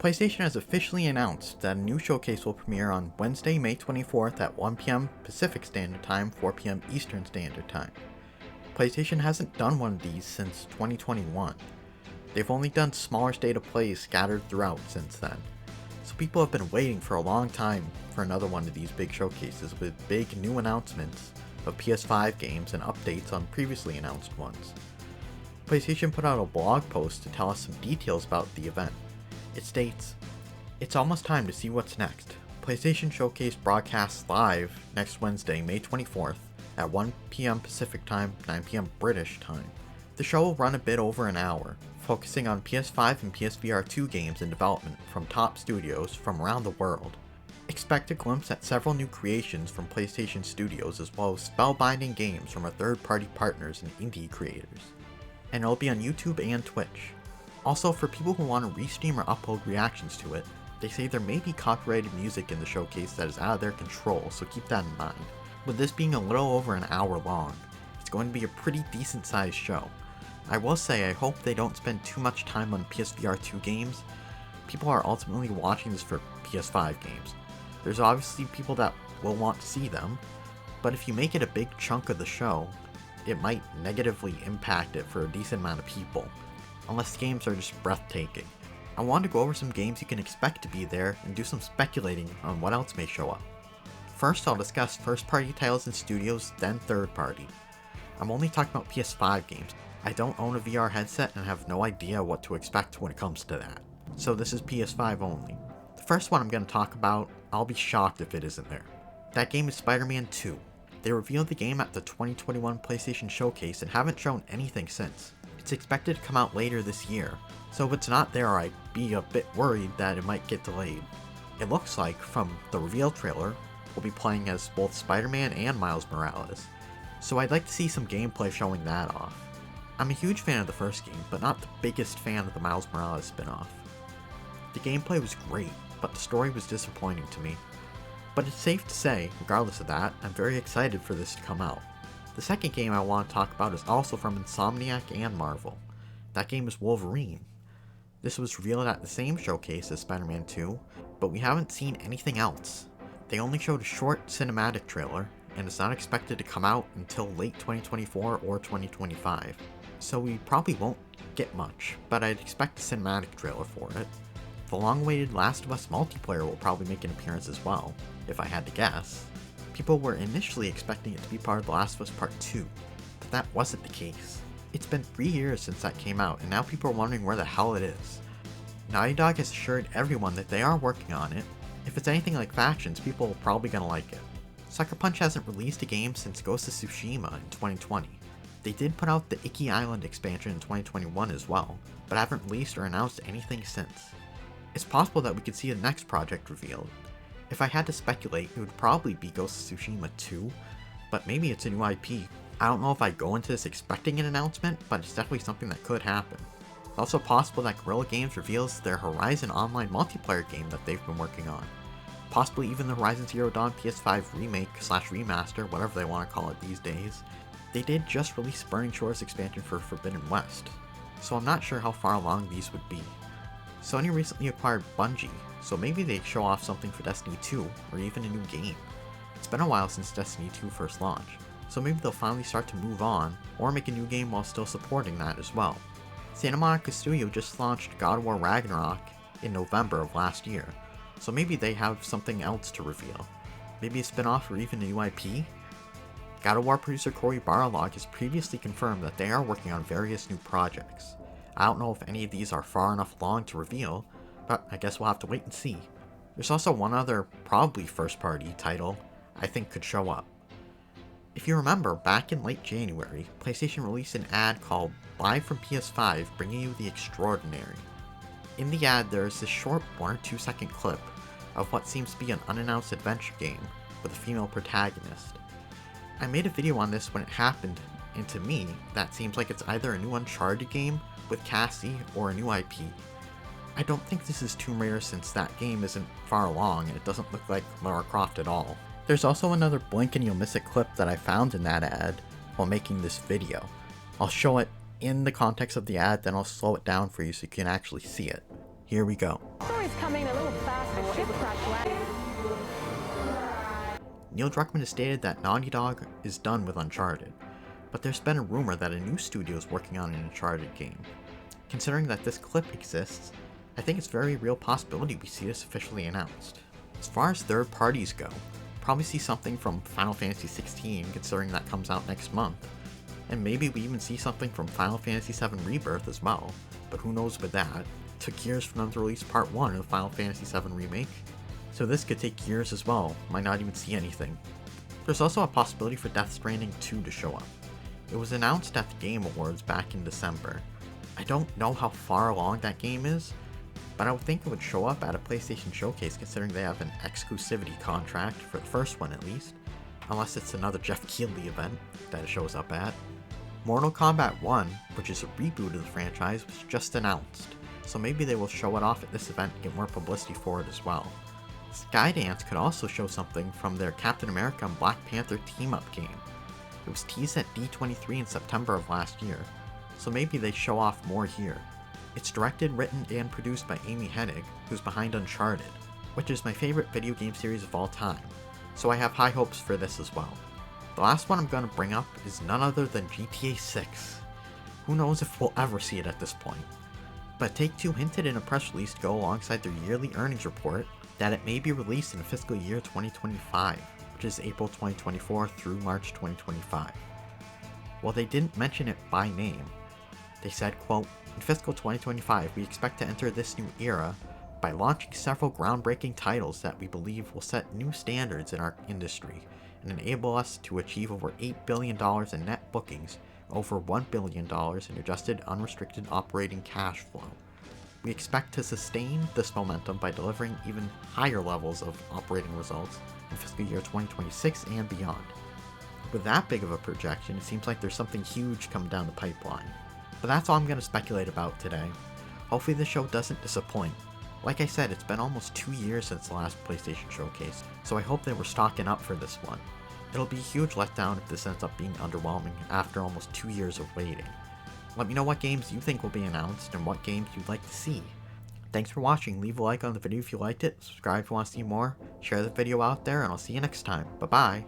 PlayStation has officially announced that a new showcase will premiere on Wednesday, May 24th at 1 p.m. Pacific Standard Time, 4 p.m. Eastern Standard Time. PlayStation hasn't done one of these since 2021. They've only done smaller state of plays scattered throughout since then. So people have been waiting for a long time for another one of these big showcases with big new announcements of PS5 games and updates on previously announced ones. PlayStation put out a blog post to tell us some details about the event. It states, "It's almost time to see what's next. PlayStation Showcase broadcasts live next Wednesday, May 24th at 1 p.m. Pacific Time, 9 p.m. British Time. The show will run a bit over an hour, focusing on PS5 and PSVR 2 games in development from top studios from around the world. Expect a glimpse at several new creations from PlayStation Studios as well as spellbinding games from our third-party partners and indie creators. And it'll be on YouTube and Twitch. Also, for people who want to restream or upload reactions to it, they say there may be copyrighted music in the showcase that is out of their control, so keep that in mind. With this being a little over an hour long, it's going to be a pretty decent sized show. I will say I hope they don't spend too much time on PSVR 2 games. People are ultimately watching this for PS5 games. There's obviously people that will want to see them, but if you make it a big chunk of the show, it might negatively impact it for a decent amount of people, unless the games are just breathtaking. I wanted to go over some games you can expect to be there and do some speculating on what else may show up. First, I'll discuss first-party titles and studios, then third-party. I'm only talking about PS5 games. I don't own a VR headset and have no idea what to expect when it comes to that. So this is PS5 only. The first one I'm going to talk about, I'll be shocked if it isn't there. That game is Spider-Man 2. They revealed the game at the 2021 PlayStation Showcase and haven't shown anything since. It's expected to come out later this year, so if it's not there I'd be a bit worried that it might get delayed. It looks like, from the reveal trailer, we'll be playing as both Spider-Man and Miles Morales, so I'd like to see some gameplay showing that off. I'm a huge fan of the first game, but not the biggest fan of the Miles Morales spin-off. The gameplay was great, but the story was disappointing to me. But it's safe to say, regardless of that, I'm very excited for this to come out. The second game I want to talk about is also from Insomniac and Marvel. That game is Wolverine. This was revealed at the same showcase as Spider-Man 2, but we haven't seen anything else. They only showed a short cinematic trailer, and it's not expected to come out until late 2024 or 2025. So we probably won't get much, but I'd expect a cinematic trailer for it. The long-awaited Last of Us multiplayer will probably make an appearance as well, if I had to guess. People were initially expecting it to be part of The Last of Us Part 2, but that wasn't the case. It's been 3 years since that came out, and now people are wondering where the hell it is. Naughty Dog has assured everyone that they are working on it. If it's anything like Factions, people are probably gonna like it. Sucker Punch hasn't released a game since Ghost of Tsushima in 2020. They did put out the Icky Island expansion in 2021 as well, but haven't released or announced anything since. It's possible that we could see a next project revealed. If I had to speculate, it would probably be Ghost of Tsushima 2, but maybe it's a new IP. I don't know if I'd go into this expecting an announcement, but it's definitely something that could happen. It's also possible that Guerrilla Games reveals their Horizon Online multiplayer game that they've been working on. Possibly even the Horizon Zero Dawn PS5 remake/remaster, whatever they want to call it these days. They did just release Burning Shores expansion for Forbidden West, so I'm not sure how far along these would be. Sony recently acquired Bungie, so maybe they show off something for Destiny 2, or even a new game. It's been a while since Destiny 2 first launched, so maybe they'll finally start to move on, or make a new game while still supporting that as well. Santa Monica Studio just launched God of War Ragnarok in November of last year, so maybe they have something else to reveal. Maybe a spin-off or even a new IP? God of War producer Cory Barlog has previously confirmed that they are working on various new projects. I don't know if any of these are far enough along to reveal, but I guess we'll have to wait and see. There's also one other, probably first-party title I think could show up. If you remember, back in late January, PlayStation released an ad called Live from PS5 Bringing You the Extraordinary. In the ad, there is this short 1 or 2 second clip of what seems to be an unannounced adventure game with a female protagonist. I made a video on this when it happened, and to me, that seems like it's either a new Uncharted game with Cassie or a new IP. I don't think this is Tomb Raider since that game isn't far along and it doesn't look like Lara Croft at all. There's also another blink and you'll miss it clip that I found in that ad while making this video. I'll show it in the context of the ad, then I'll slow it down for you so you can actually see it. Here we go. Story's coming a little fast, but ship crash land. Neil Druckmann has stated that Naughty Dog is done with Uncharted, but there's been a rumor that a new studio is working on an Uncharted game. Considering that this clip exists, I think it's a very real possibility we see this officially announced. As far as third parties go, probably see something from Final Fantasy XVI, considering that comes out next month, and maybe we even see something from Final Fantasy VII Rebirth as well, but who knows with that. It took years for them to release part 1 of Final Fantasy VII Remake, so this could take years as well, might not even see anything. There's also a possibility for Death Stranding 2 to show up. It was announced at the Game Awards back in December. I don't know how far along that game is, but I would think it would show up at a PlayStation Showcase considering they have an exclusivity contract, for the first one at least, unless it's another Jeff Keighley event that it shows up at. Mortal Kombat 1, which is a reboot of the franchise, was just announced, so maybe they will show it off at this event and get more publicity for it as well. Skydance could also show something from their Captain America and Black Panther team-up game. It was teased at D23 in September of last year, so maybe they show off more here. It's directed, written, and produced by Amy Hennig, who's behind Uncharted, which is my favorite video game series of all time, so I have high hopes for this as well. The last one I'm going to bring up is none other than GTA 6. Who knows if we'll ever see it at this point. But Take-Two hinted in a press release to go alongside their yearly earnings report that it may be released in fiscal year 2025, which is April 2024 through March 2025. While they didn't mention it by name, they said, quote, "In fiscal 2025, we expect to enter this new era by launching several groundbreaking titles that we believe will set new standards in our industry and enable us to achieve over $8 billion in net bookings, over $1 billion in adjusted unrestricted operating cash flow. We expect to sustain this momentum by delivering even higher levels of operating results in fiscal year 2026 and beyond." With that big of a projection, it seems like there's something huge coming down the pipeline. But that's all I'm going to speculate about today. Hopefully the show doesn't disappoint. Like I said, it's been almost 2 years since the last PlayStation Showcase, so I hope they were stocking up for this one. It'll be a huge letdown if this ends up being underwhelming after almost 2 years of waiting. Let me know what games you think will be announced and what games you'd like to see. Thanks for watching, leave a like on the video if you liked it, subscribe if you want to see more, share the video out there, and I'll see you next time. Bye bye!